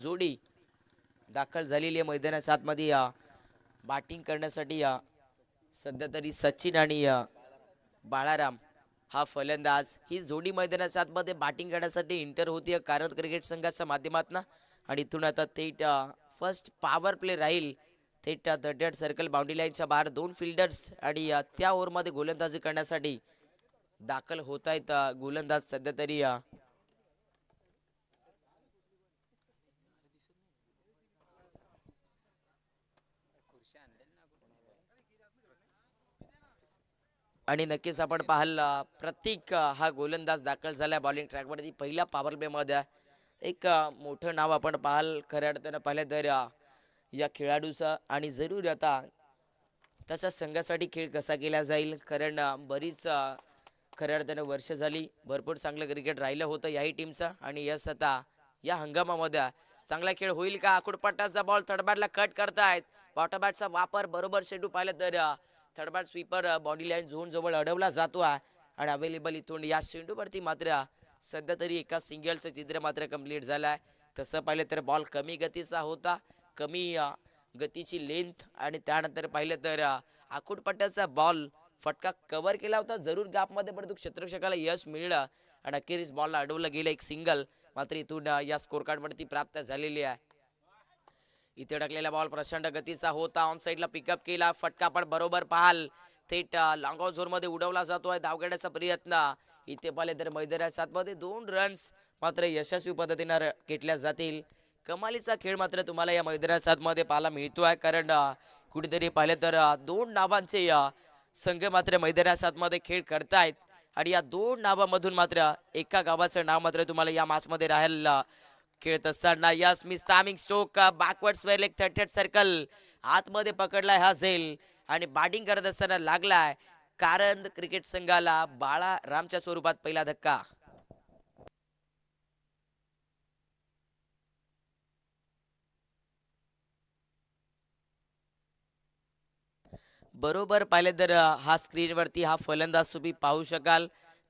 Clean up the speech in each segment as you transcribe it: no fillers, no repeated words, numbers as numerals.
जोडी दाखल झालेली आहे मैदानाच्या आतमध्ये या बॅटिंग करण्यासाठी या सध्या तरी सचिन आणि बाळाराम हा फलंदाज ही जोडी मैदानाच्या आतमध्ये बॅटिंग करण्यासाठी इंटर होती कारण क्रिकेट संघाच्या माध्यमातून आणि इथून आता थेट फर्स्ट पॉवर प्ले राहील थेट 38 सर्कल बाउंड्री लाईनच्या बाहेर दोन फिल्डर्स आणि त्या ओव्हरमध्ये गोलंदाजी करण्यासाठी दाखल होत आहेत गोलंदाज सध्या तरी आणि नक्कीच आपण पाहाल प्रत्येक हा गोलंदाज दाखल झाला बॉलिंग ट्रॅकवरती पहिल्या पॉवर प्ले मध्ये एक मोठं नाव आपण पाहाल खऱ्या अर्थानं पाहिलं तर या खेळाडूचा आणि जरूर आता तसा संघासाठी खेळ कसा केला जाईल कारण बरीच खऱ्या अर्थानं वर्ष झाली भरपूर चांगलं क्रिकेट राहिलं होतं याही टीमचं आणि यस आता या हंगामामध्ये चांगला खेळ होईल का आकुडपट्टाचा बॉल थर्ड कट करतायत बॉटम बॅटचा वापर बरोबर शेडू पाहिलं तर third bat sweeper body line zone जवळ अडवला जातो आणि अवेलेबल इथून या शेंडूवरती मात्र सध्या तरी एका सिंगलचं चित्र मात्र कंप्लीट झालं आहे तसं पाहिलं तर बॉल कमी गतीचा होता कमी गतीची लेंथ आणि त्यानंतर पाहिलं तर आकुडपट्ट्याचा बॉल फटका कव्हर केला होता जरूर गॅपमध्ये परंतु क्षेत्ररक्षकाला यश मिळलं आणि अखेरीस बॉलला अडवलं गेलं एक सिंगल मात्र इथून या स्कोर कार्ड वरती प्राप्त झालेली आहे इथे टाकलेला बॉल प्रचंड गतीचा होता ऑन साइडला पिकअप केला फटका पण बरोबर पाहाल थेट लॉंग ऑन झोन मध्ये उडवला जातोय धावगड्याचा प्रयत्न इथे पाहिले तर मैदानाच्या आतमध्ये 2 रन्स मात्र यशस्वी पद्धतीने घेतल्या जातील कमालीचा खेळ मात्र तुम्हाला या मैदानाच्या आतमध्ये पाहायला मिळतोय कारण कुठेतरी पाहिले तर 2 नावांचे संघ मात्र मैदानाच्या आतमध्ये खेळ करतायत आणि या 2 नावामधून मात्र एका गावाचं नाव मात्र तुम्हाला या मॅच मध्ये राहायला खेळत असताना yes miss timing stroke backward square leg 38 circle आतमध्ये पकडलाय हा झेल आणि बॅटिंग करत असताना लागलाय कारण क्रिकेट संघाला बाळा रामच्या स्वरूपात पहिला धक्का बरोबर पाहिले तर हा स्क्रीनवरती हा फलंदाज तुम्ही पाहू शकाल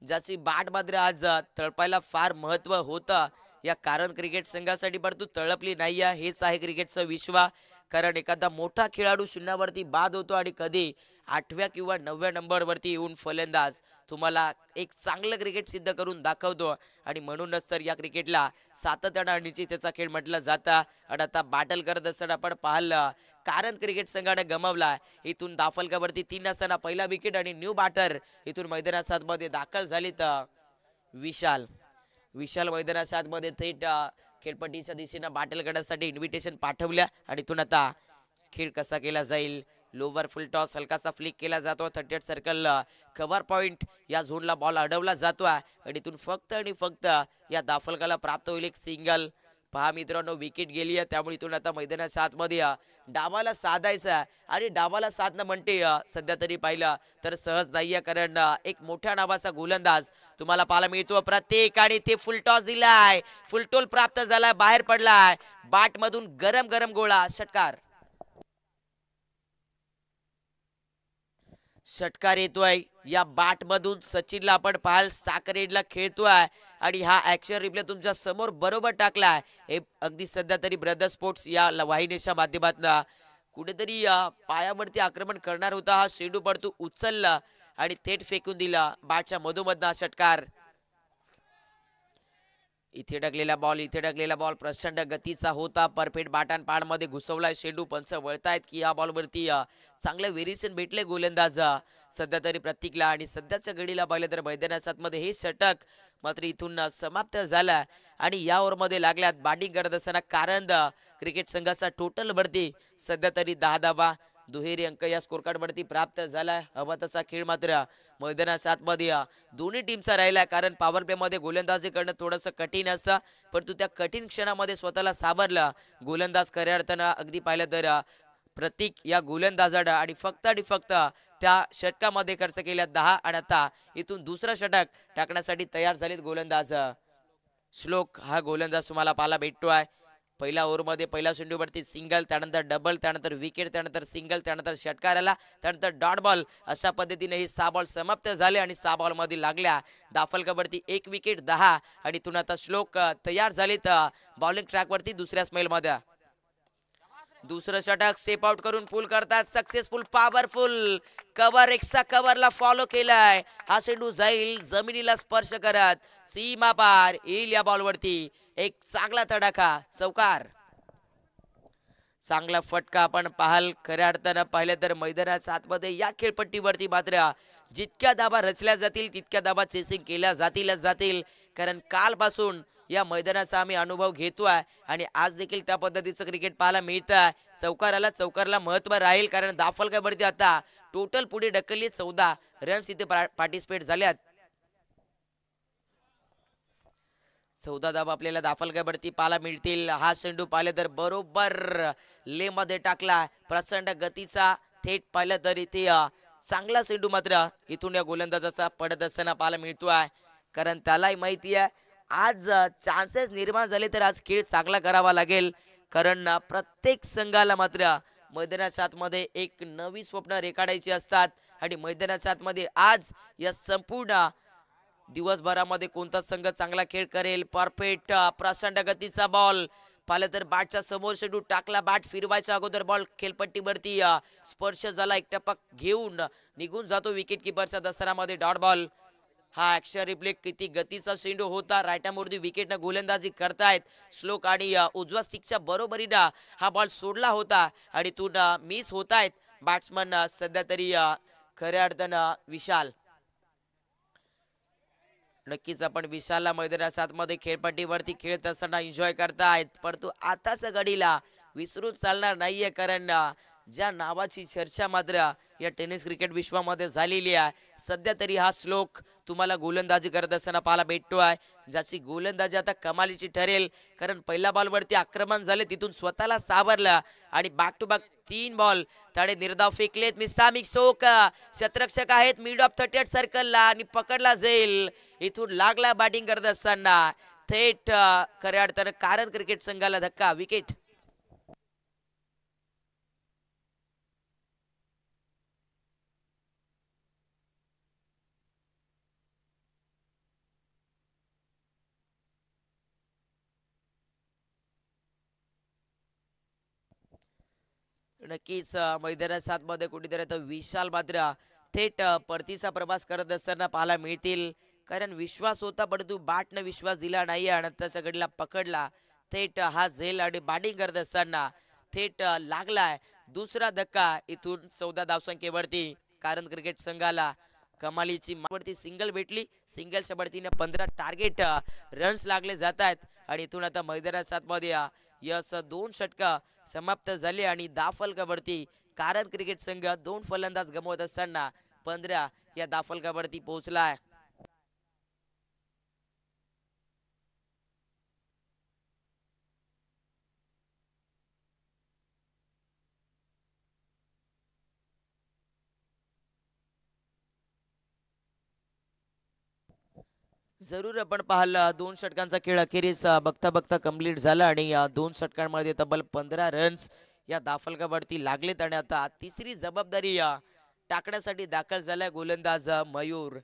ज्याची बॅट मात्र आज तळपायला फार महत्व होतं या कारण क्रिकेट संघासाठी परंतु तळपली नाही हेच आहे क्रिकेटचं विश्व कारण एखादा मोठा खेळाडू शून्यावरती बाद होतो आणि कधी 8व्या किंवा 9व्या नंबरवरती येऊन फलंदाज तुम्हाला एक चांगलं क्रिकेट सिद्ध करून दाखवतो आणि म्हणूनच तर या क्रिकेटला सातत्यानं आणि निश्चिततेचा खेळ म्हटलं जातं आणि आता बॅटल करत असताना आपण पाहिलं कारण क्रिकेट संघानं गमावला इथून दाफलकावरती 3 असताना पहिला विकेट आणि न्यू बॅटर इथून मैदानाच्या आतमध्ये दाखल झालीत विशाल विशाल मैदानाच्या आतमध्ये थेट खेळपट्टीच्या दिशेनं बॅटल करण्यासाठी इन्व्हिटेशन पाठवल्या आणि इथून आता खेळ कसा केला जाईल लोवर फुल टॉस हलकासा फ्लिक केला जातो 38 सर्कल कव्हर पॉइंट या झोनला बॉल अडवला जातो आणि इथून फक्त आणि फक्त या दाफलकाला प्राप्त होईल एक सिंगल पहा मित्रांनो विकेट गेली आहे त्यामुळे इथून आता मैदानाच्या आतमध्ये डावाला साधायचं आणि डावाला साधणं म्हणते सध्या तरी पाहिलं तर सहज नाहीये कारण एक मोठ्या नावाचा गोलंदाज तुम्हाला पाहायला मिळतो प्रत्येक आणि ते फुल टॉस दिलाय फुलटोल प्राप्त झालाय बाहेर पडलाय बाट मधून गरम गरम गोळा षटकार षटकार येतोय या बॅट मधून सचिनला आपण पाहाल साकरेडला खेळतोय आणि हा ऍक्शन रिप्ले तुमच्या समोर बरोबर टाकलाय हे अगदी सध्या तरी ब्रदर स्पोर्ट्स या वाहिनीच्या माध्यमातून कुठेतरी पायावरती आक्रमण करणार होता हा शेंडू पडतो उचलला आणि थेट फेकून दिला बॅटच्या मधोमधनं षटकार इथे टाकलेला बॉल प्रचंड गतीचा होता परफेक्ट बाटान पाड मध्ये घुसवलाय शेंडू पंच वळतायत की या बॉल वरती चांगले व्हेरिएशन भेटले गोलंदाज सध्या तरी प्रतीकला आणि सध्याच्या घडीला पाहिलं तर मैदानाच्या मध्ये हे षटक मात्र इथून समाप्त झाला आणि या ओव्हर मध्ये लागल्यात बॅटिंग करत असताना कारंद क्रिकेट संघाचा टोटल वरती सध्या तरी 10 धावा दुहेरी अंक या स्कोर कार्ड वरती प्राप्त झालाय हवा तसा खेळ मात्र मैदानाच्या आतमध्ये दोन्ही टीमचा राहिला कारण पॉवर प्ले मध्ये गोलंदाजी करणं थोडंसं कठीण असतं परंतु त्या कठीण क्षणामध्ये स्वतःला सावरला गोलंदाज खऱ्या अर्थानं अगदी पाहिलं तर प्रतीक या गोलंदाजानं आणि फक्त त्या षटकामध्ये खर्च केल्या 10 आणि आता इथून दुसरा षटक टाकण्यासाठी तयार झालेत गोलंदाज श्लोक हा गोलंदाज तुम्हाला पाहायला भेटतोय पहिल्या ओव्हरमध्ये पहिल्या चेंडूवरती सिंगल, त्यानंतर डबल, त्यानंतर विकेट, त्यानंतर सिंगल, त्यानंतर षटकार आला, त्यानंतर डॉट बॉल. अशा पद्धतीने ही 6 बॉल समाप्त झाले आणि 6 बॉल मध्ये लागल्या दाफलकावरती 1 विकेट 10 आणि इथून आता श्लोक तयार झालेत बॉलिंग ट्रॅकवरती दुसऱ्या स्मेलमध्ये. दुसरं षटक स्टेप आउट करून पुल करतात, सक्सेसफुल, पॉवरफुल कव्हर, एक्स्ट्रा कव्हरला फॉलो केलाय. हा चेंडू जाईल जमिनीला स्पर्श करत, सीमा पार येईल या बॉलवरती. एक चांगला तडाखा, चौकार. चांगला फटका आपण पाहाल. खऱ्या अर्थानं पाहिलं तर मैदानाच्या आतमध्ये या खेळपट्टीवरती मात्र जितक्या धाबा रचल्या जातील तितक्या धाबा चेसिंग केल्या जातील. कारण कालपासून या मैदानाचा आम्ही अनुभव घेतोय आणि आज देखील त्या पद्धतीचं क्रिकेट पाहायला मिळतं. चौकारला महत्व राहील कारण दाफलकावरती आता टोटल पुढे ढकलली 14 रन्स इथे पार्टिसिपेट झाल्यात. 14 धावा आपल्याला दाफलकावरती पाहायला मिळतील. हा चेंडू पाहिलं तर बरोबर ले मध्ये टाकला, प्रचंड गतीचा. थेट पाहिलं तर इथे चांगला चेंडू मात्र इथून या गोलंदाजाचा पडत असताना पाहायला मिळतोय. कारण त्यालाही माहिती आहे आज चान्सेस निर्माण झाले तर आज खेळ चांगला करावा लागेल. कारण प्रत्येक संघाला मात्र मैदानाच्या आतमध्ये एक नवी स्वप्न रेखाटायची असतात आणि मैदानाच्या आतमध्ये आज या संपूर्ण दिवसभरामध्ये कोणता संघ चांगला खेळ करेल. परफेक्ट प्रचंड गतीचा बॉल पाहिलं तर बॅटच्या समोर चेंडू टाकला, बॅट फिरवायच्या अगोदर बॉल खेळपट्टीवरती स्पर्श झाला, एक टपक घेऊन निघून जातो विकेट किपरच्या दसऱ्यामध्ये. Dot ball. हा ऍक्शन रिप्ले, किती गतीचा चेंडू होता. रायटामोरती विकेटनं गोलंदाजी करतायत श्लोक आणि उजव्या स्टिकच्या बरोबरीनं हा बॉल सोडला होता आणि तून मिस होतायत बॅट्समन सध्या तरी खऱ्या अर्थानं विशाल. नक्कीच आपण विशालला मैदानाच्या आतमध्ये खेळपट्टीवरती खेळत असताना एन्जॉय करतायत, परंतु आताच घडीला विसरून चालणार नाहीये. कारण ज्या नावाची चर्चा मात्र या टेनिस क्रिकेट विश्वामध्ये झालेली आहे, सध्या तरी हा श्लोक तुम्हाला गोलंदाजी करत असताना पाहायला भेटतोय, ज्याची गोलंदाजी आता कमालीची ठरेल. कारण पहिल्या बॉलवरती आक्रमण झाले, तिथून स्वतःला सावरलं आणि बॅक टू बॅक 3 बॉल त्याने निर्धाव फेकलेत. मिसामिक सोक शतरक्षक आहेत मिड ऑफ 38 सर्कलला आणि पकडला जाईल. इथून लागला बॅटिंग करत असताना थेट खऱ्या अर्थानं कारण क्रिकेट संघाला धक्का, विकेट. नक्कीच मैदानाच्या आतमध्ये कुठेतरी आता विशाल मात्र थेट परतीचा प्रवास करत असताना पाहायला मिळतील. कारण विश्वास होता परंतु बॅटनं विश्वास दिला नाही आणि त्याच्या गडीला पकडला. थेट हा झेल आणि बॅटिंग करत असताना थेट लागलाय दुसरा धक्का. इथून 14 धावसंख्येवरती कारण क्रिकेट संघाला कमालीची वरती सिंगल भेटली. सिंगलच्या बढतीने 15 टार्गेट रन्स लागले जात आहेत आणि इथून आता मैदानाच्या आतमध्ये यस 2 षटक समाप्त झाले आणि दाफलकावरती कारण क्रिकेट संघ 2 फलंदाज गमवत असताना 15 या दाफलकावरती पोहोचलाय. जरूर आपण पाहिलं 2 षटकांचा खेळ अखेरीस बघता बघता कंप्लीट झाला आणि 2 षटकांमध्ये तब्बल 15 रन्स या दाफलकावरती लागलेत आणि आता तिसरी जबाबदारी टाकण्यासाठी दाखल झालाय गोलंदाज मयूर.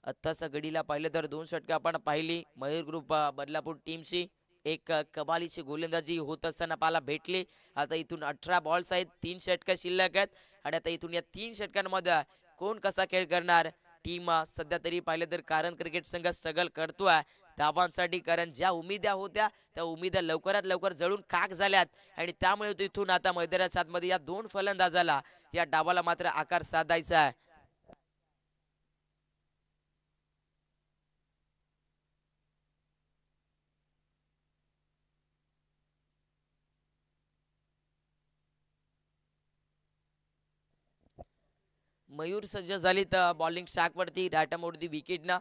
आत्ताच्या घडीला पाहिलं तर 2 षटक आपण पाहिली मयूर ग्रुप बदलापूर टीमची. एक कमालीची गोलंदाजी होत असताना पाहायला भेटली. आता इथून 18 बॉल्स आहेत, 3 षटक शिल्लक आहेत आणि आता इथून या 3 षटकांमध्ये कोण कसा खेळ करणार. टीम सध्या तरी पाहिलं तर कारण क्रिकेट संघ स्ट्रगल करतोय धावांसाठी. कारण ज्या उमेद्या होत्या त्या उमेद्या लवकरात लवकर जळून खाक झाल्यात आणि त्यामुळे तिथून आता मैदानाच्या आतमध्ये या 2 फलंदाजाला या डावाला मात्र आकार साधायचा आहे. मयूर सज्ज झाली तर बॉलिंग स्टॅक वरती रायटामोरती विकेटना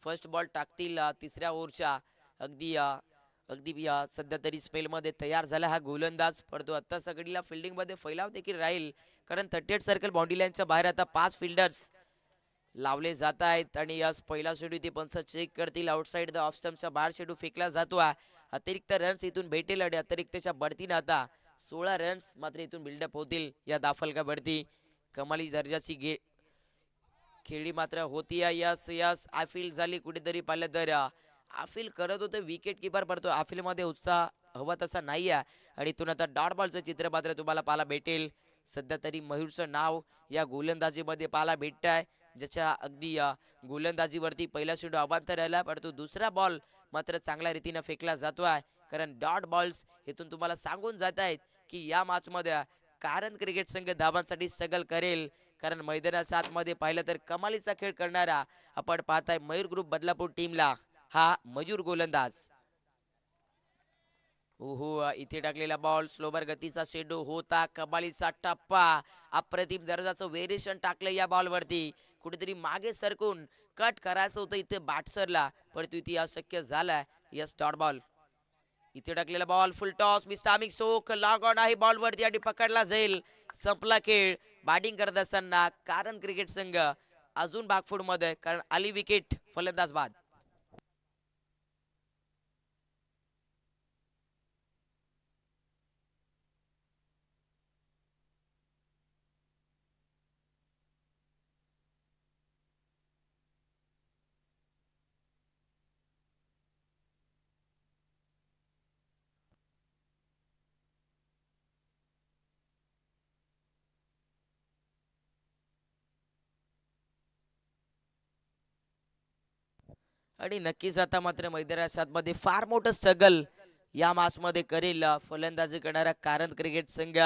फर्स्ट बॉल टाकतील तिसऱ्या ओव्हरच्या. अगदी अगदी सध्या तरी स्पेल मध्ये तयार झाला हा गोलंदाज, परंतु आता सगळीला फिल्डिंग मध्ये फैलाव देखील राहील. कारण 38 सर्कल बाउंड्री लाईनच्या बाहेर आता 5 फिल्डर्स लावले जात आहेत आणि यास पहिला चेंडू ते पंच चेक करतील. आउटसाइड द ऑफ स्टंपच्या बाहेर चेंडू फेकला जातो. अतिरिक्त रन्स इथून भेटेल आणि अतिरिक्तच्या बढतीनं आता 16 रन्स मात्र इथून बिल्डअप होतील या दाफलकावरती. कमाली दर्जाची खेळी मात्र होती. यस यस आफिल झाली कुठेतरी पाहिलं तर आफिल करत होते विकेट किपर, परंतु आफिल मध्ये उत्साह हवा तसा नाही आहे आणि इथून आता डॉट बॉलचं चित्र मात्र तुम्हाला पाहायला भेटेल. सध्या तरी मयूरचं नाव या गोलंदाजीमध्ये पाहायला भेटत आहे, ज्याच्या अगदी गोलंदाजीवरती पहिला चेंडू अवांतर राहिला, परंतु दुसरा बॉल मात्र चांगल्या रीतीने फेकला जातो आहे. कारण डॉट बॉल्स इथून तुम्हाला सांगून जात आहेत की या मॅच मध्ये कारण क्रिकेट संघ धावांसाठी स्ट्रगल करेल. कारण मैदानाच्या आतमध्ये पाहिलं तर कमालीचा खेळ करणारा आपण पाहताय मयूर ग्रुप बदलापूर टीमला हा मयूर गोलंदाज. ओहो इथे टाकलेला बॉल स्लोबर गतीचा चेंडू होता, कमालीचा टप्पा, अप्रतिम दर्जाचं व्हेरिएशन टाकलं या बॉल वरती. कुठेतरी मागे सरकून कट करायचं होतं इथे बॅट्सरला, परंतु इथे अशक्य झालाय. Yes dot ball. इथे टाकलेला बॉल फुल टॉस, मिस्टामिक सोक लॉग ऑन आहे बॉल वरती आणि पकडला जाईल. संपला खेळ. बॅटिंग करत असताना कारण क्रिकेट संघ अजून बॅकफूट मध्ये, कारण आली विकेट फलंदाज बाद. आणि नक्कीच आता मात्र मैदानाच्या आतमध्ये फार मोठं स्ट्रगल या मॅच मध्ये करेल फलंदाजी करणारा कारण क्रिकेट संघ.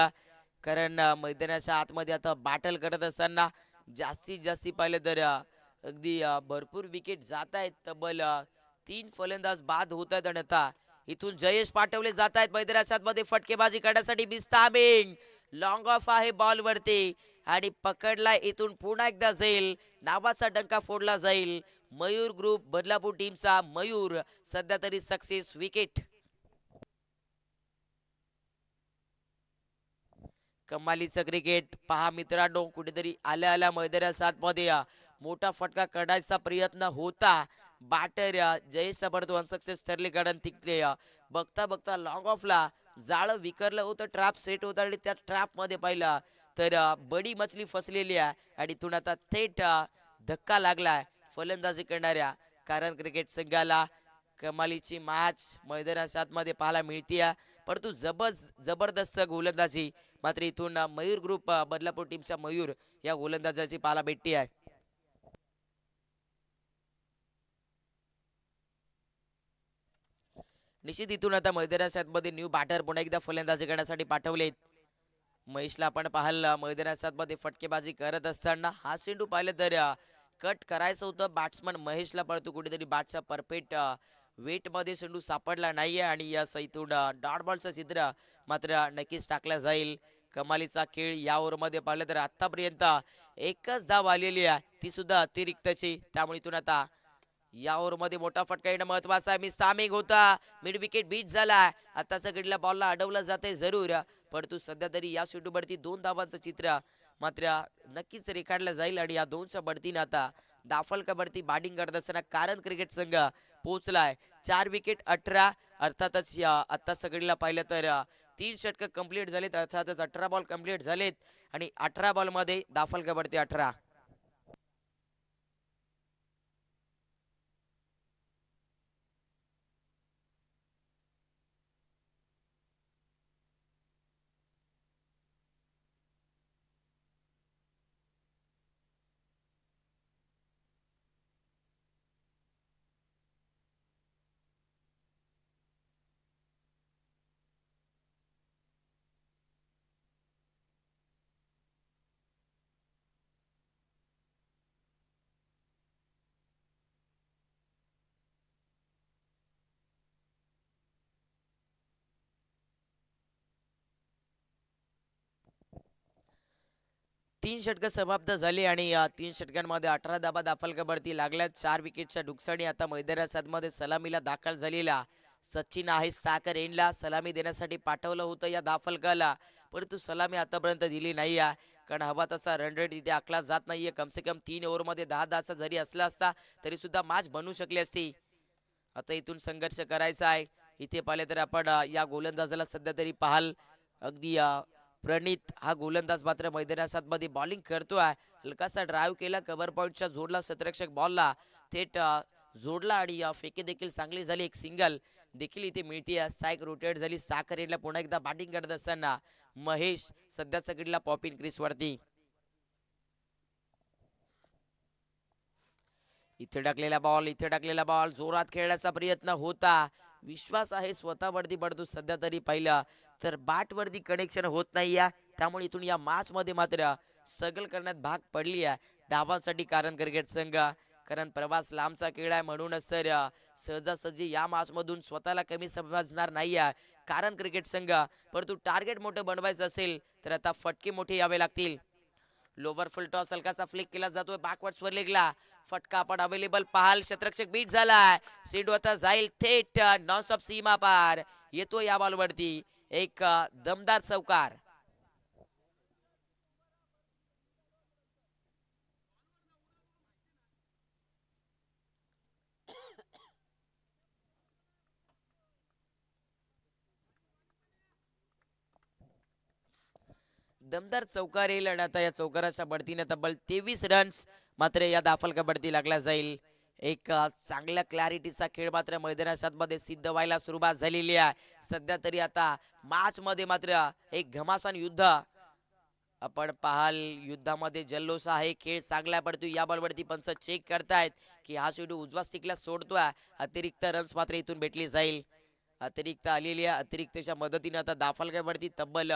कारण मैदानाच्या आतमध्ये आता बॅटल करत असताना जास्तीत जास्ती पाहिलं तर अगदी भरपूर विकेट जात आहेत. तब्बल 3 फलंदाज बाद होत आहेत आणि आता इथून जयेश पाठवले जात आहेत मैदानाच्या आतमध्ये फटकेबाजी करण्यासाठी. बिस्तामिंग लॉंग ऑफ आहे बॉल वरती आणि पकडला. इथून पुन्हा एकदा जाईल, नावाचा डंका फोडला जाईल. मयूर ग्रुप बदलापूर टीमचा मयूर सध्या तरी सक्सेस विकेट. कमालीचं क्रिकेट पहा मित्रांनो, कुठेतरी आल्या आल्या मैदानाच्या आतमध्ये मोठा फटका काढायचा प्रयत्न होता. बॅटर जयेश परंतु अनसक्सेस ठरले, कारण तिकडे बघता बघता लॉंग ऑफला जाळ विकरलं होतं, ट्रॅप सेट होता आणि त्या ट्रॅप मध्ये पाहिलं तर बडी मछली फसलेली आहे आणि इथून आता थेट धक्का लागलाय फलंदाजी करणाऱ्या कारण क्रिकेट संघाला. कमालीची मॅच मैदानाच्या आतमध्ये पाहायला मिळते, परंतु जबरदस्त गोलंदाजी मात्र इथून मयूर ग्रुप बदलापूर टीमच्या मयूर या गोलंदाजाची पाहायला भेटते आहे. निश्चित इथून आता मैदानाच्या आतमध्ये न्यू बॅटर पुन्हा एकदा फलंदाजी करण्यासाठी पाठवलेत. महेशला आपण पाहिलं मैदानाच्या आतमध्ये फटकेबाजी करत असताना हा चेंडू पाहिलं तर कट करायचं होतं बॅट्समन महेशला, परंतु कुठेतरी बॅटचा परफेक्ट वेट मध्ये चेंडू सापडला नाहीये आणि या इथून डॉट बॉलचं चित्र मात्र नक्कीच टाकला जाईल. कमालीचा खेळ या ओव्हर मध्ये पाहिलं तर आतापर्यंत एकच धाव आलेली आहे, ती सुद्धा अतिरिक्तची. त्यामुळे इथून आता या ओव्हर मध्ये मोठा फटका येणं महत्वाचा आहे. सामिंग होता, मिड विकेट बीट झाला. आताचा कडला बॉलला अडवलं जाते जरूर, परंतु सध्या तरी या बढती 2 धावांचं चित्र मात्र नक्कीच रेखाडलं जाईल आणि या 2च्या बढतीने आता दाफलकावरती बॅटिंग करत असताना कारण क्रिकेट संघ पोहोचलाय. 4 विकेट 18, अर्थातच या आता सगळीला पाहिलं तर 3 षटक कंप्लीट झालेत, अर्थातच 18 बॉल कंप्लीट झालेत आणि 18 बॉल मध्ये दाफलकावरती 18. 3 षटक समाप्त झाली आणि या 3 षटकांमध्ये 18 धाबा दाफलकावरती लागल्या. 4 विकेटच्या नुकसानी आता मैदानाच्या मध्ये सलामीला दाखल झालेला सचिन आहे. साकर एंडला सलामी देण्यासाठी पाठवलं होतं या दाफलकाला, परंतु सलामी आतापर्यंत दिली नाही आहे, कारण हवा तसा रन रेट इथे आखला जात नाहीये. कमसे कम 3 ओव्हर मध्ये 10-10 जरी असला असता तरी सुद्धा मॅच बनू शकली असती. आता इथून संघर्ष करायचा आहे. इथे पाहिले तर आपण या गोलंदाजाला सध्या तरी पाहाल अगदी प्रणित हा गोलंदाज मात्र मैदानात मध्ये बॉलिंग करतोय. हलकासा ड्राईव्ह केला कव्हर पॉईंटच्या जोडला शतरक्षक बॉलला थेट जोडला आणि फेकी देखील चांगली झाली. एक सिंगल देखील इथे मिळते. सायक रोटेट झाली. साखर एंडला पुन्हा एकदा बॅटिंग करत असताना महेश सध्या सगळीला पॉपिन क्रीज वरती. इथे टाकलेला बॉल जोरात खेळण्याचा प्रयत्न होता. विश्वास आहे स्वतःवरती पडतो सध्या तरी पाहिलं तर बॅट वरती कनेक्शन होत नाही त्यामुळे इथून या मॅच मध्ये मात्र स्ट्रगल करण्यात भाग पडली आहे धावांसाठी. कारण क्रिकेट संघ कारण प्रवास लांबचा खेळ आहे म्हणूनच तर सहजासहजी या मॅच मधून स्वतःला कमी समजणार नाही आहे. कारण क्रिकेट संघ परंतु टार्गेट मोठं बनवायचं असेल तर आता फटके मोठे यावे लागतील. लोवर फुल टॉस हलकाचा फ्लिक केला जातोय बॅकवर्ड स्वर फटका आपण अवेलेबल पाहाल. शतरक्षक बीट झालाय. चेंडू आता जाईल थेट नॉन स्टॉप सीमा पार येतो या बॉल वरती एक दमदार चौकार. दमदार चौकार येईल आणि आता या चौकाराच्या बढतीने तब्बल 23 रन्स मात्र या दाफल कबड्डी लागला जाईल. एक चांगल्या क्लॅरिटीचा खेळ मात्र मैदानात मध्ये सिद्ध व्हायला सुरुवात झालेली आहे. सध्या तरी आता मॅच मध्ये मात्र एक घमासान युद्ध आपण पाहाल. युद्धामध्ये जल्लोष आहे. खेळ चांगला पडतो. या बॉलवरती पंच चेक करतायत की हा चेंडू उजवा स्टिकला सोडतोय. अतिरिक्त रन्स मात्र इथून भेटली जाईल. अतिरिक्त आलेली आहे. अतिरिक्तच्या मदतीने आता दाफलक्यावरती तब्बल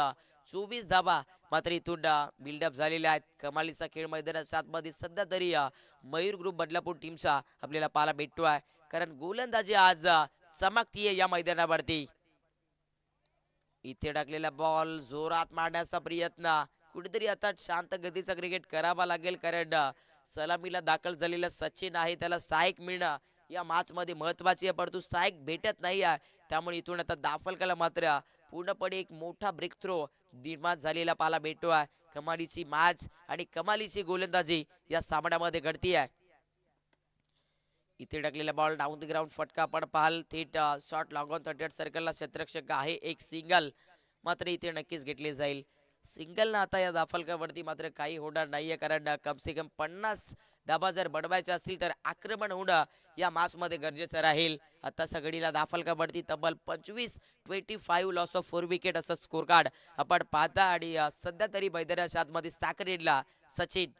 24 धाबा मात्र इथून बिल्डअप झालेल्या आहेत. कमालीचा खेळ मैदानात मध्ये सध्या तरी मयूर ग्रुप बदलापूर टीमचा आपल्याला पाहायला भेटतोय. कारण गोलंदाजी आज चमकतीये या मैदानावरती. इथे टाकलेला बॉल जोरात मारण्याचा प्रयत्न कुठेतरी आता शांत गतीचा क्रिकेट करावा लागेल. कारण सलामीला दाखल झालेला सचिन आहे त्याला सहायक मिळणं या मॅच मध्ये महत्वाची आहे परंतु सहायक भेटत नाही आहे. त्यामुळे इथून आता दाफलकाला मात्र पूर्णपणे एक मोठा ब्रेक थ्रो निर्माण झालेला पाहायला भेटतोय. कमालीची मॅच आणि कमालीची गोलंदाजी या सामन्यामध्ये घडती आहे. इथे टाकलेला बॉल डाऊन द ग्राउंड फटका आपण पाहाल थेट शॉट लॉंग ऑन 38 सर्कलला क्षेत्ररक्षक आहे. एक सिंगल मात्र इथे नक्कीच घेतले जाईल. सिंगल ना आता या दाफलकावरती मात्र काही होणार नाहीये कारण कम से कम 50 धाबा जर बनवायचे असतील तर आक्रमण होणं या मॅच मध्ये गरजेचं राहील. आता सगळीला दाफलकावरती तब्बल 25 लॉस ऑफ 4 विकेट असं स्कोर कार्ड आपण पाहता आणि सध्या तरी मैदानाच्या आतमध्ये साखरेडला सचिन.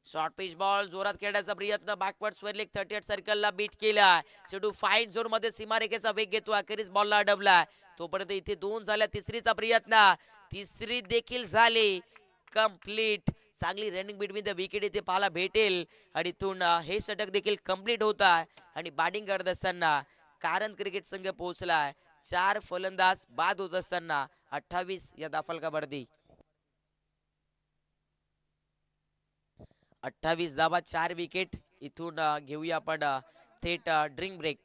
शॉर्ट पिच बॉल जोरात खेळण्याचा प्रयत्न बॅकवर्ड स्वेरलेग 38 सर्कलला बीट केला. चेंडू फाईन झोन मध्ये सीमारेखेचा वेग घेतो. अखेरीस बॉलला अडवला. तोपर्यंत इथे 2 झाल्या. तिसरीचा प्रयत्न तिसरी देखील झाली कंप्लीट. चांगली रनिंग बिटवीन द विकेट इथे पाहायला भेटेल आणि इथून हे षटक देखील कंप्लीट होत आहे. आणि बॅटिंग करत असताना कारण क्रिकेट संघ पोहोचलाय 4 फलंदाज बाद होत असताना 28 या दाफलकावरती. 28 धावा 4 विकेट. इथून घेऊया आपण थेट ड्रिंक ब्रेक.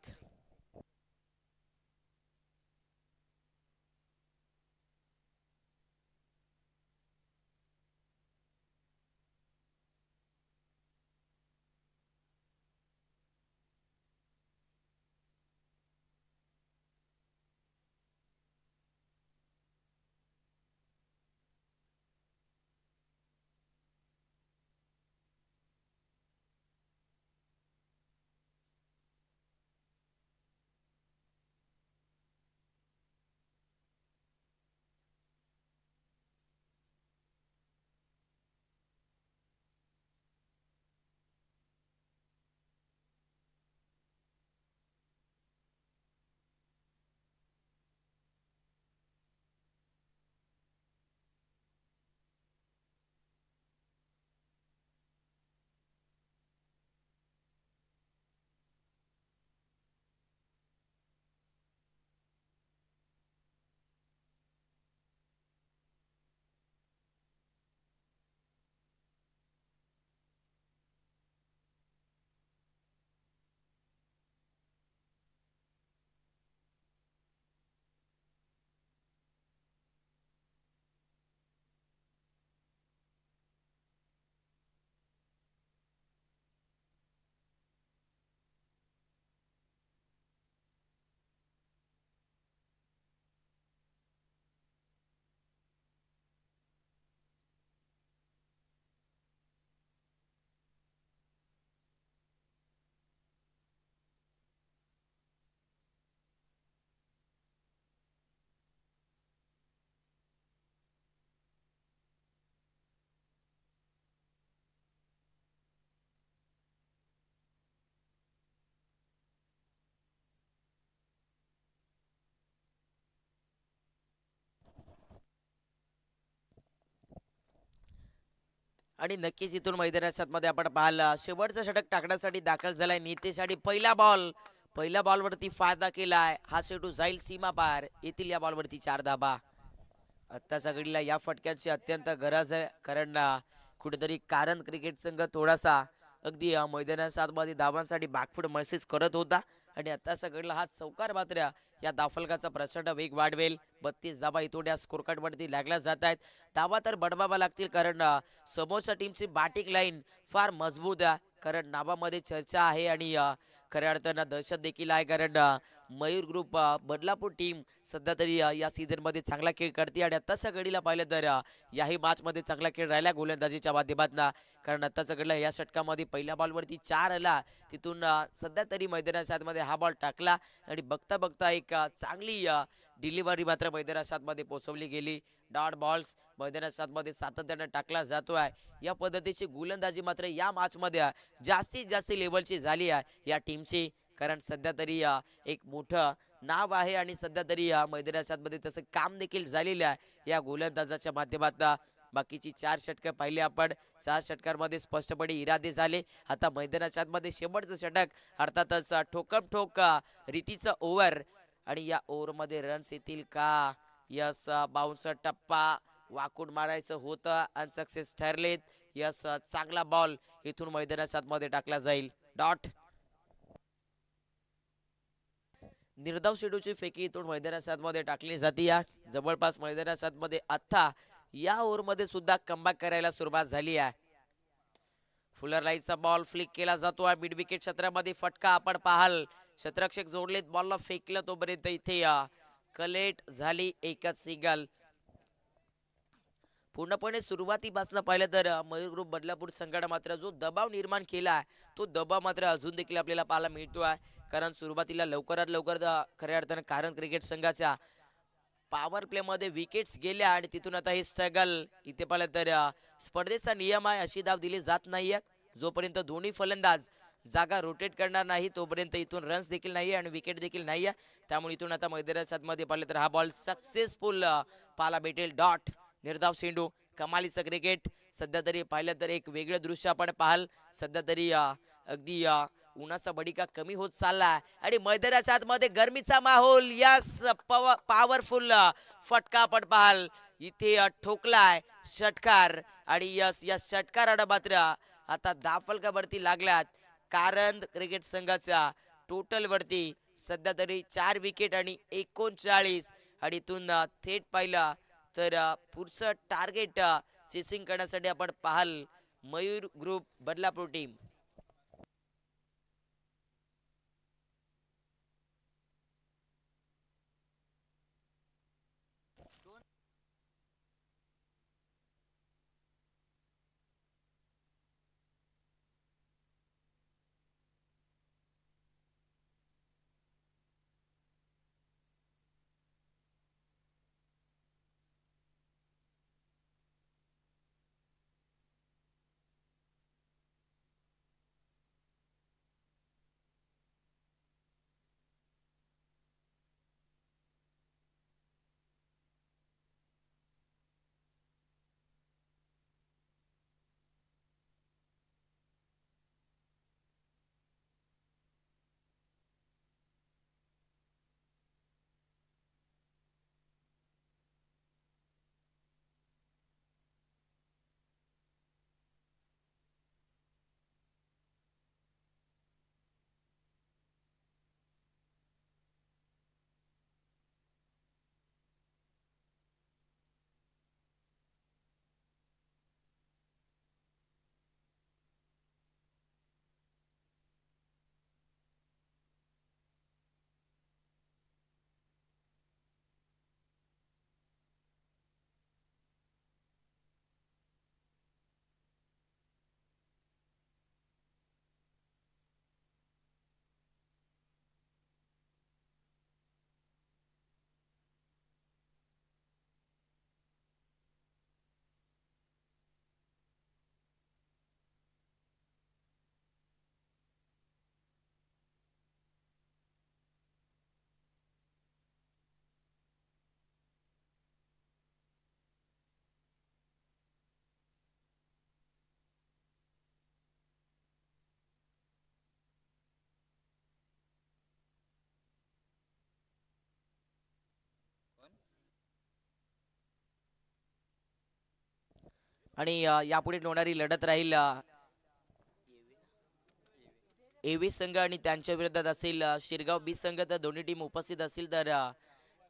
आणि नक्कीच इथून मैदानाच्या मध्ये आपण पाहिलं शेवटचं षटक टाकण्यासाठी दाखल झालाय नितेश आणि पहिल्या बॉलवरती फायदा केलाय हा शेवटू जाईल सीमा पार येथील या बॉलवरती 4 धाबा. आत्ताच्या घडीला या फटक्याची अत्यंत गरज आहे कारण कुठेतरी कारण क्रिकेट संघ थोडासा अगदी मैदानाच्या आतमध्ये धावांसाठी बागफूट महसूस करत होता आणि आत्ताच्या घडीला हा चौकार मात्र या धावफलकाचा प्रचंड वेग वाढवेल. 32 धाबा इथून या स्कोर कार्ड वरती लागल्या जात आहेत. धावा तर बडवावा लागतील कारण समोरच्या टीमची बॅटिंग लाईन फार मजबूत आहे कारण नावामध्ये चर्चा आहे आणि खऱ्या अर्थानं दहशत देखील आहे कारण मयूर ग्रुप बदलापूर टीम सध्या तरी या सीझन मध्ये चांगला खेळ करते आणि आत्ताच्या घडीला पाहिलं तर याही मॅच मध्ये चांगला खेळ राहिला गोलंदाजीच्या माध्यमातून कारण आत्ताच्या घडीला या षटकामध्ये पहिल्या बॉलवरती 4 आला तिथून सध्या तरी मैदानाच्या आतमध्ये हा बॉल टाकला आणि बघता बघता एक चांगली डिलिव्हरी मात्र मैदानाच्या आतमध्ये पोहोचवली गेली. डॉट बॉल्स मैदानाच्या आतमध्ये सातत्याने टाकला जातोय. या पद्धतीची गोलंदाजी मात्र या मॅच मध्ये जास्तीत जास्त लेवलची झाली आहे या टीमची कारण सध्या तरी एक मोठं नाव आहे आणि सध्या तरी मैदानाच्या आतमध्ये तसं काम देखील झालेलं आहे या गोलंदाजाच्या माध्यमातून. बाकीची 4 षटकं पाहिली आपण 4 षटकांमध्ये स्पष्टपणे इरादे झाले. आता मैदानाच्या आतमध्ये शेवटचं षटक अर्थातच ठोकम ठोक रीतीचं ओव्हर आणि या ओव्हर मध्ये रन्स येतील का. यस बाउन्सर टप्पा वाकून मारायचं होतं अनसक्सेस ठरलेत. यस चांगला बॉल इथून मैदानाच्या आतमध्ये टाकला जाईल. डॉट निर्धाव शेडूची फेकी इथून मैदानाच्या आतमध्ये टाकली जाते. या जवळपास मैदानाच्या आतमध्ये आता या ओव्हर मध्ये सुद्धा कमबॅक करायला सुरुवात झाली आहे. फुलर लाईनचा बॉल फ्लिक केला जातो मिड विकेट क्षेत्रामध्ये फटका आपण पाहाल क्षेत्ररक्षक जोडलेत बॉलला फेकलं तोपर्यंत इथे कलेट झाली एकच सिंगल. पूर्णपणे सुरुवातीपासून पाहिलं तर मयूर ग्रुप बदलापूर संघाने मात्र जो दबाव निर्माण केला तो दबाव मात्र अजून देखील आपल्याला पाहायला मिळतो आहे कारण सुरुवातीला लवकरात लवकर खऱ्या अर्थाने कारण क्रिकेट संघाच्या पॉवर प्ले मध्ये विकेट्स गेल्या आणि तिथून आता हे स्ट्रगल इथे पाहिलं तर स्पर्धेचा नियम आहे अशी धाव दिली जात नाहीये जोपर्यंत दोन्ही फलंदाज जागा रोटेट करणार नाही तोपर्यंत इथून रन्स देखील नाही आणि विकेट देखील नाही त्यामुळे इथून आता मैदानाच्या आतमध्ये पाहिलं तर हा बॉल सक्सेसफुल पाहायला भेटेल. डॉट निर्धाव चेंडू कमालीचं क्रिकेट सध्या तरी पाहिलं तर एक वेगळं दृश्य आपण पाहाल सध्या तरी अगदी उन्हाचा बडिका कमी होत चालला आणि मैदानाच्या आतमध्ये गरमीचा माहोल. यस पॉवरफुल फटका आपण पाहाल इथे ठोकलाय षटकार आणि यस या षटकारानं मात्र आता धावफलकावरती लागल्यात कारण क्रिकेट संघाच्या टोटल वरती सध्या तरी 4 विकेट आणि 39 आणि इथून थेट पाहिलं तर पुढचं टार्गेट चेसिंग करण्यासाठी आपण पाहाल मयूर ग्रुप बदलापूर टीम. आणि यापुढे होणारी लढत राहील एव्ही संघ आणि त्यांच्या विरोधात असेल शिरगाव बी संघ. तर दोन्ही टीम उपस्थित असतील तर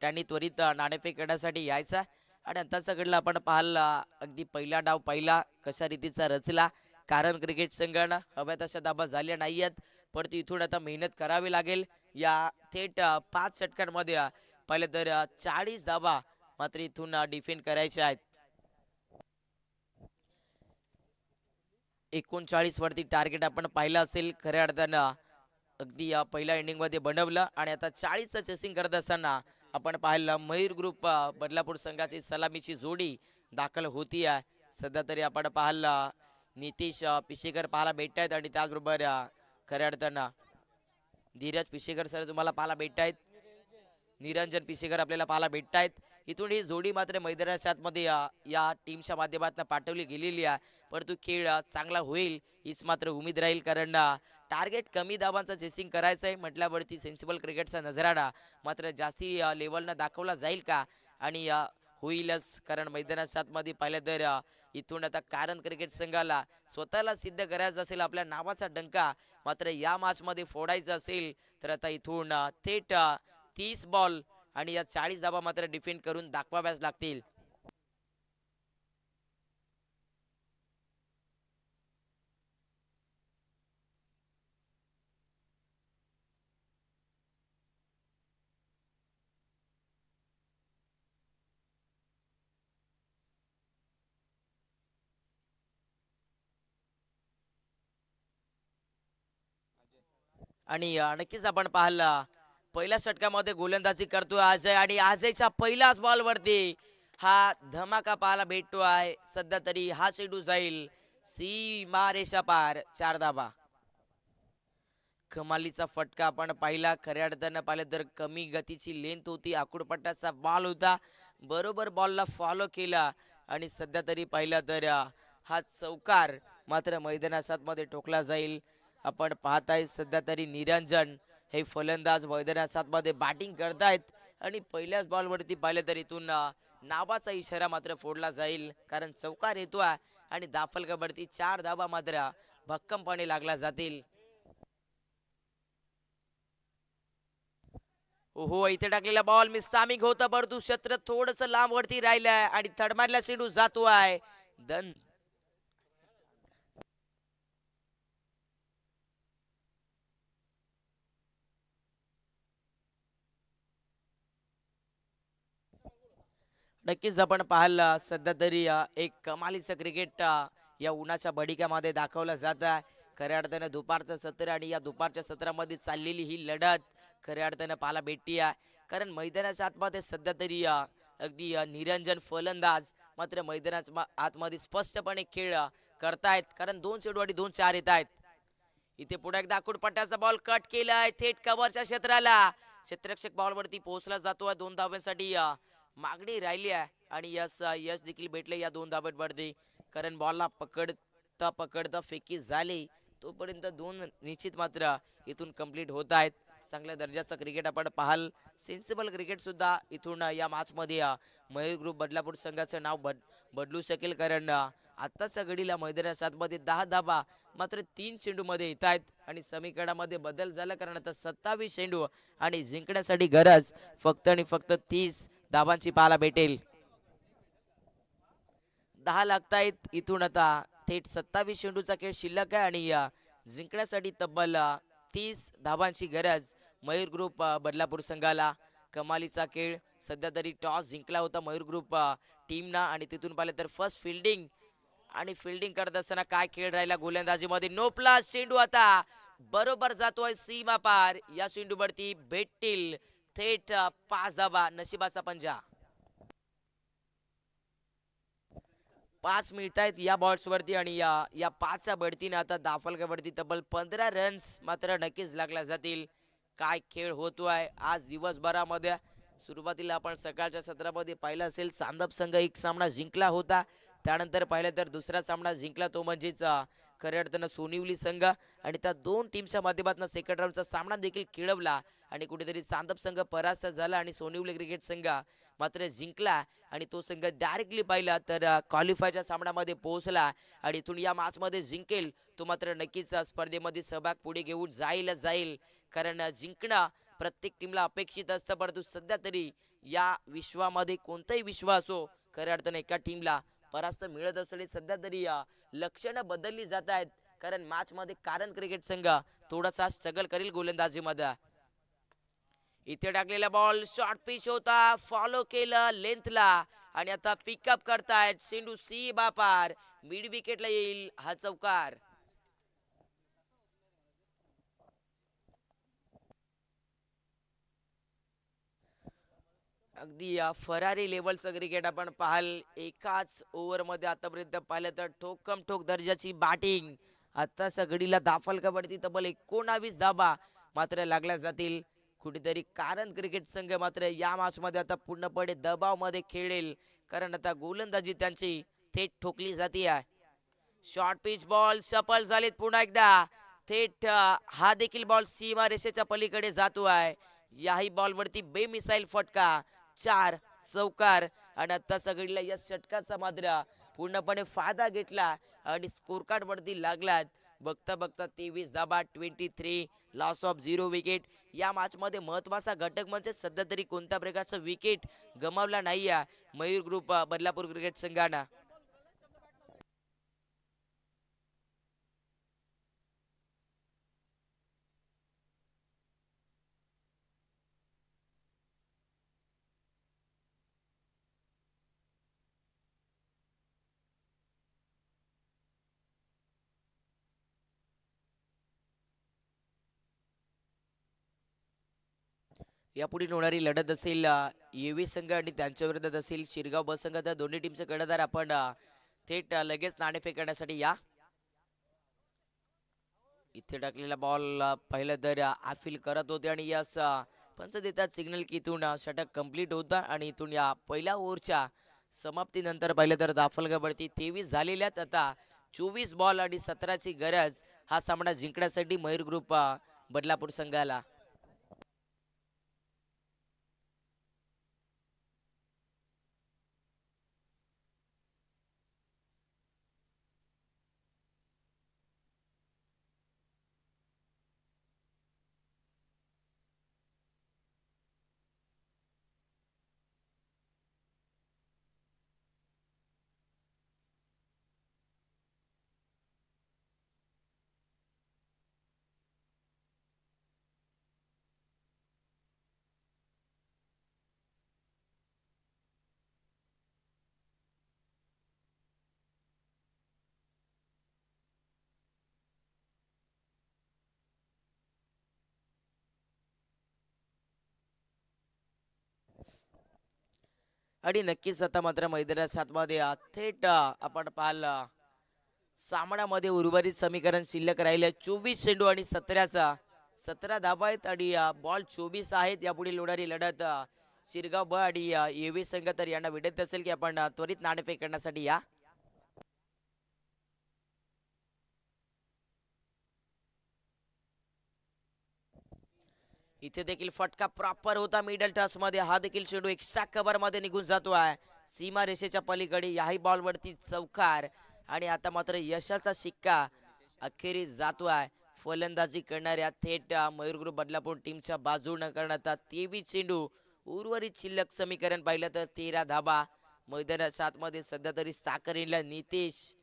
त्यांनी त्वरित नाणेफेक करण्यासाठी यायचा. आणि आताचा घडला आपण पाहाल अगदी पहिला डाव पहिला कशा रीतीचा रचला, कारण क्रिकेट संघानं हव्या तशा धाबा झाल्या नाही आहेत, पण इथून आता मेहनत करावी लागेल. या थेट 5 षटकांमध्ये पहिले तर 40 धाबा मात्र इथून डिफेंड करायच्या आहेत. 39 वरती टार्गेट आपण पाहिलं असेल खऱ्या अर्थानं अगदी या पहिल्या इनिंग मध्ये बनवलं. आणि आता 40चं चेसिंग करत असताना आपण पाहिलं मयूर ग्रुप बदलापूर संघाची सलामीची जोडी दाखल होती आहे. सध्या तरी आपण पाहिलं नितीश पिशेकर पाहायला भेटत आहेत आणि त्याचबरोबर खऱ्या अर्थानं धीरज पिशेकर सर तुम्हाला पाहायला भेटत आहेत, निरंजन पिशेकर आपल्याला पाहायला भेटत आहेत. इथून ही जोडी मात्र मैदानाच्या आतमध्ये या टीमच्या माध्यमातून पाठवली गेलेली आहे, परंतु खेळ चांगला होईल हीच मात्र उमेद राहील. कारण टार्गेट कमी धावांचं चेसिंग करायचं आहे म्हटल्यावरती सेन्सिबल क्रिकेटचा नजराडा मात्र जास्ती लेवलनं दाखवला जाईल का, आणि होईलच. कारण मैदानाच्या आतमध्ये पाहिलं तर इथून आता कारण क्रिकेट संघाला स्वतःला सिद्ध करायचं असेल, आपल्या नावाचा डंका मात्र या मॅच मध्ये फोडायचा असेल तर आता इथून थेट 30 बॉल आणि या 40 धावा मात्र डिफेंड करून दाखवाव्याच लागतील. आणि नक्कीच आपण पाहिलं पहिल्या षटकामध्ये गोलंदाजी करतोय अजय, आणि अजयच्या पहिल्याच बॉल वरती हा धमाका पाहायला भेटतो आहे. सध्या तरी हा चेंडू जाईल सीमा रेषा पार, 4 धाबा. कमालीचा फटका आपण पाहिला, खऱ्या अर्थानं पाहिलं तर कमी गतीची लेंथ होती, आकुडपट्टाचा बॉल होता, बरोबर बॉलला फॉलो केला. आणि सध्या तरी पाहिलं तर हा चौकार मात्र मैदानाच्या आतमध्ये ठोकला जाईल. आपण पाहताय सध्या तरी निरंजन हे फलंदाज मैदानाच्या आतमध्ये बॅटिंग करतायत आणि पहिल्याच बॉल वरती पाहिलं तर इथून नावाचा इशारा मात्र फोडला जाईल, कारण चौकार येतोय आणि दाफलकावरती 4 धाबा मात्र भक्कमपणे लागला जातील. हो, इथे टाकलेला बॉल मिसामिंग होता, परंतु क्षेत्र थोडस लांब वरती राहिलंय आणि थडमारला चेंडू जातोय. दन नक्कीच आपण पाहिलं सध्या तरी एक कमालीचं क्रिकेट या उन्हाच्या बडिकामध्ये दाखवलं जात आहे. खऱ्या अर्थानं दुपारचं सत्र आणि या दुपारच्या सत्रामध्ये चाललेली ही लढत खऱ्या अर्थानं पाहायला भेटती आहे. कारण मैदानाच्या आतमध्ये सध्या तरी अगदी निरंजन फलंदाज मात्र मैदानाच्या आतमध्ये स्पष्टपणे खेळ करतायत, कारण 2 चेंडू आणि 2 चार येत आहेत. इथे पुढे एकदा पट्ट्याचा बॉल कट केलाय थेट कव्हरच्या क्षेत्राला, क्षेत्ररक्षक बॉल वरती पोहोचला जातोय. 2 धावांसाठी मागणी राहिली आहे आणि यश देखील भेटले या 2 धावांवरती, कारण बॉलला पकडता पकडता फेकी झाली तोपर्यंत 2 निश्चित मात्र इथून कंप्लीट होत आहेत. चांगल्या दर्जाचं क्रिकेट आपण पाहाल, सेन्सिबल क्रिकेट सुद्धा इथून या मॅच मध्ये मयूर ग्रुप बदलापूर संघाचं नाव बदलू शकेल. कारण आताच्या घडीला मैदानाच्या आतमध्ये 10 धाबा मात्र 3 चेंडू मध्ये येत आहेत आणि समीकरणामध्ये बदल झाला, कारण आता 27 चेंडू आणि जिंकण्यासाठी गरज फक्त आणि फक्त 30 धाबांची पाहायला भेटेल. 10 लागतायत इथून आता थेट 27 चेंडूचा खेळ शिल्लक आहे आणि जिंकण्यासाठी तब्बल 30 धाबांची गरज मयूर ग्रुप बदलापूर संघाला. कमालीचा खेळ सध्या तरी टॉस जिंकला होता मयूर ग्रुप टीमना आणि तिथून पाहिलं तर फर्स्ट फिल्डिंग आणि फिल्डिंग करत असताना काय खेळ राहिला गोलंदाजीमध्ये. नो प्लस चेंडू आता बरोबर जातोय सीमा पार, या चेंडूवरती भेटतील थेट 5 धाबा. नशिबाचा पंजा. 5 मिळतायत या बॉल्स वरती आणि या 5च्या बढतीने आता दाफलकावरती तब्बल 15 रन्स मात्र नक्कीच लागल्या जातील. काय खेळ होतोय आज दिवसभरामध्ये. सुरुवातीला आपण सकाळच्या सत्रामध्ये पाहिलं असेल चांदप संघ एक सामना जिंकला होता, त्यानंतर पाहिलं तर दुसरा सामना जिंकला तो म्हणजेच खऱ्या अर्थानं सोनिवली संघ आणि त्या दोन टीमच्या माध्यमातून सेकंड राऊंडचा सामना देखील खेळवला आणि कुठेतरी चांदप संघ परास्त झाला आणि सोनिवली क्रिकेट संघ मात्र जिंकला आणि तो संघ डायरेक्टली पाहिला तर क्वालिफायच्या सामन्यामध्ये पोहोचला आणि इथून या मॅचमध्ये जिंकेल तो मात्र नक्कीच स्पर्धेमध्ये सहभाग पुढे घेऊन जाईल कारण जिंकणं प्रत्येक टीमला अपेक्षित असतं परंतु सध्या तरी या विश्वामध्ये कोणताही विश्व असो खऱ्या अर्थाने एका टीमला परास्त मिळत असले सध्या तरी लक्षणं बदलली जात आहेत कारण मॅच मध्ये कारण क्रिकेट संघ थोडासा स्ट्रगल करेल गोलंदाजीमध्ये इथे टाकलेला बॉल शॉर्ट पिच होता फॉलो केलं लेंथला आणि आता पिकअप करतायत चेंडू सी बापार मिड विकेटला येईल हा चौकार अगदी फरारी लेवलचं क्रिकेट आपण पाहाल एकाच ओव्हर मध्ये आतापर्यंत पाहिलं तर ठोकम ठोक दर्जाची बॅटिंग आता सगळीला दाफल कबड्डी तब्बल 19 धाबा मात्र लागल्या जातील कुठेतरी कारण क्रिकेट संघ मात्र या मॅच मध्ये आता पूर्णपणे दबाव मध्ये खेळेल कारण आता गोलंदाजी त्यांची थेट ठोकली जाते आहे शॉर्ट पिच बॉल सफल झालेत पुन्हा एकदा थेट हा देखील बॉल सीमा रेषेच्या पलीकडे जातो आहे याही बॉल वरती बेमिसाईल फटका 4 चौकार आणि आता सगळीला या षटकाचा मात्र पूर्णपणे फायदा घेतला आणि स्कोर कार्ड वरती लागलात बघता बघता 23 धाबा 23 लॉस ऑफ 0 विकेट या मॅच मध्ये महत्वाचा घटक म्हणजे सध्या तरी कोणत्या प्रकारचा विकेट गमावला नाही मयूर ग्रुप बदलापूर क्रिकेट संघानं यापुढे होणारी लढत असेल येवी संघ आणि त्यांच्या विरोधात असेल शिरगाव ब संघ तर दोन्ही टीमचे कर्णधार आपण थेट लगेच नाणेफेक करण्यासाठी या इथे टाकलेला बॉल पहिलं तर आफिल करत होते आणि यस पंच देतात सिग्नल की इथून षटक कंप्लीट होता आणि इथून या पहिल्या ओव्हरच्या समाप्तीनंतर पाहिलं तर दाफल गबडती 23 झालेल्यात आता 24 बॉल आणि 17 ची गरज हा सामना जिंकण्यासाठी मयूर ग्रुप बदलापूर संघाला आणि नक्कीच आता मात्र मैदानात सातमध्ये थेट आपण पाहिलं सामन्यामध्ये उर्वरित समीकरण शिल्लक राहिले 24 चेंडू आणि 17 धाबा आहेत आणि बॉल 24 आहेत यापुढे होणारी लढत शिरगाव ब आणि येवी संघ तर यांना विनंती असेल की आपण त्वरित नाणेफेक करण्यासाठी या इथे देखील फटका प्रॉपर होता मिडल टच मध्ये हा देखील चेंडू एक्स्ट्रा कव्हर मध्ये निघून जातो आहे सीमा रेषेच्या पलीकडे याही बॉल वरती चौकार आणि आता मात्र यशाचा शिक्का अखेरीस जातो आहे फलंदाजी करणाऱ्या थेट मयूर ग्रुप बदलापूर टीमच्या बाजूने करण्यात 23 चेंडू उर्वरित शिल्लक समीकरण पाहिलं तर 13 धाबा मैदानात सात मध्ये सध्या तरी साखरेला नितेश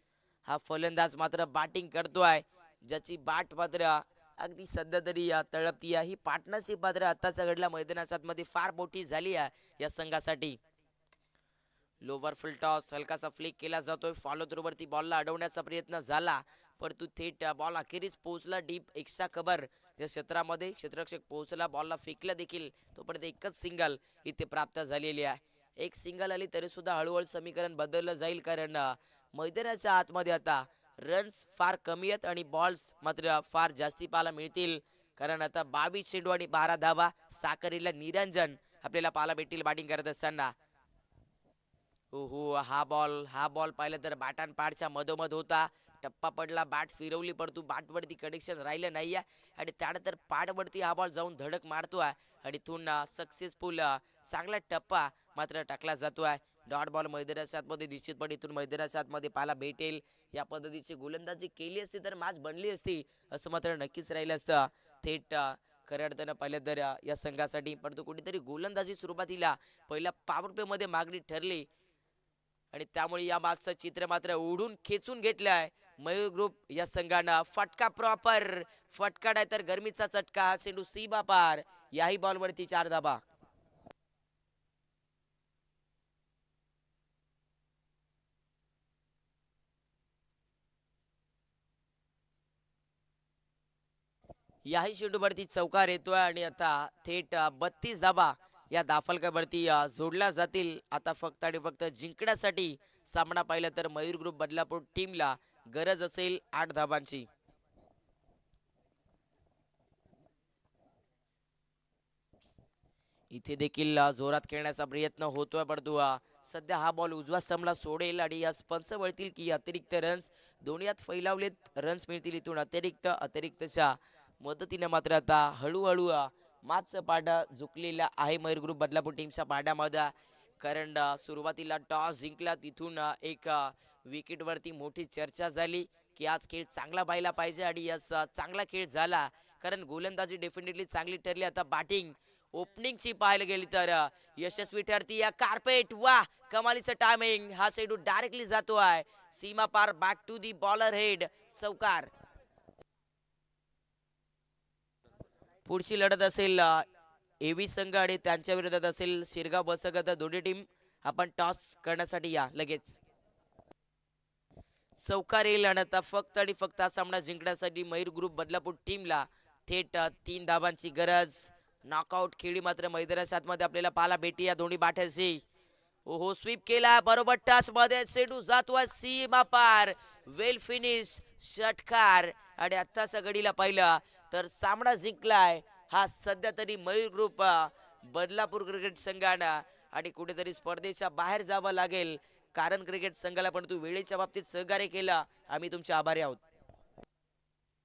हा फलंदाज मात्र बॅटिंग करतोय ज्याची बाट मात्र अगदी सध्या तरी या तळपती ही पार्टनरशिप मात्र आताच्या घडल्या मैदानात मध्ये फार मोठी झाली आहे या संघासाठी लोवर फुल टॉस हलकासा फ्लिक केला जातोय फॉलो थ्रू वरती बॉलला अडवण्याचा प्रयत्न झाला परंतु थेट बॉल अखेरीस पोहोचला डीप एक्स्ट्रा कव्हर या क्षेत्रामध्ये क्षेत्ररक्षक पोहोचला बॉलला फेकला देखील तोपर्यंत एकच सिंगल इथे प्राप्त झालेली आहे एक सिंगल आली तरी सुद्धा हळूहळू समीकरण बदललं जाईल कारण मैदानाच्या आतमध्ये आता रन्स फार कमी आहेत आणि बॉल्स मात्र फार जास्ती पाहायला मिळतील कारण आता 22 चेंडू आणि 12 धावा साखरीला निरंजन आपल्याला पाहायला भेटतील बॅटिंग करत असताना ओहो हा बॉल पाहिलं तर बाटान पाडच्या मधोमध होता टप्पा पडला, बॅट फिरवली परंतु बॅटवरती कनेक्शन राहिलं नाहीये आणि त्यानंतर पाडवरती हा बॉल जाऊन धडक मारतोय आणि इथून सक्सेसफुल चांगला टप्पा मात्र टाकला जातोय. डॉट बॉल मैदानाच्या आतमध्ये निश्चितपणे इथून मैदानाच्या आतमध्ये पाहायला भेटेल. या पद्धतीची गोलंदाजी केली असती तर मॅच बनली असती असं मात्र नक्कीच राहिलं असतं. थेट खऱ्या अर्थानं पाहिलं तर या संघासाठी, परंतु कुठेतरी गोलंदाजी सुरुवातीला पहिल्या पॉवर प्ले मध्ये मागणी ठरली आणि त्यामुळे या मागचं चित्र मात्र ओढून खेचून घेतलंय मयूर ग्रुप या संघानं. फटका प्रॉपर फटका नाही तर गरमीचा चटका. हा चेंडू सीमा पार. याही बॉलवरती 4 धाबा. याही चेंडूवरती चौकार येतोय आणि आता थेट 32 धाबा या दाफलकावरती जोडल्या जातील. आता फक्त आणि फक्त जिंकण्यासाठी सामना पाहिला तर मयूर ग्रुप बदलापूर टीमला गरज असेल 8 धाबांची. इथे देखील जोरात खेळण्याचा प्रयत्न होतोय परंतु सध्या हा बॉल उजव्या स्टंपला सोडेल आणि या पंच वळतील की अतिरिक्त रन्स दोन्ही फैलावलेत. रन्स मिळतील इथून अतिरिक्तच्या मदतीने. मात्र आता हळूहळू मागचं पाडा झुकलेला आहे मयूर ग्रुप बदलापूर टीमच्या पाड्यामध्ये. कारण सुरुवातीला टॉस जिंकला तिथून एक विकेट वरती मोठी चर्चा झाली की आज खेळ चांगला पाहिला पाहिजे आणि याच चांगला खेळ झाला कारण गोलंदाजी डेफिनेटली चांगली ठरली. आता बॅटिंग ओपनिंगची पाहायला गेली तर यशस्वी ठरती या कार्पेट. वा कमालीचं टायमिंग. हा चेंडू डायरेक्टली जातोय सीमा पार. Back to the bowler head. चौकार. पुढची लढत असेल एव्ही संघ आणि त्यांच्या विरोधात असेल शिरगाव बसगत. दोन्ही टीम आपण टॉस करण्यासाठी या लगेच. चौकार येईल आणि आता फक्त आणि फक्त हा सामना जिंकण्यासाठी मयूर ग्रुप बदलापूर टीमला थेट 3 धाबांची गरज. नॉकआउट खेळी मात्र मैदानाच्या आतमध्ये आपल्याला पाहायला भेटी या दोन्ही बाठ्याची. ओहो स्वीप केला बरोबर टच मध्ये चेंडू जातोय सीमा पार. वेल फिनिश षटकार आणि आत्ताच्या घडीला पाहिलं तर सामना जिंकलाय हा सध्या तरी मयूर ग्रुप बदलापूर क्रिकेट संघानं. आणि कुठेतरी स्पर्धेच्या बाहेर जावं लागेल कारण क्रिकेट संघाला पण तू वेळेच्या बाबतीत सहकार्य केलं. आम्ही तुमचे आभारी आहोत.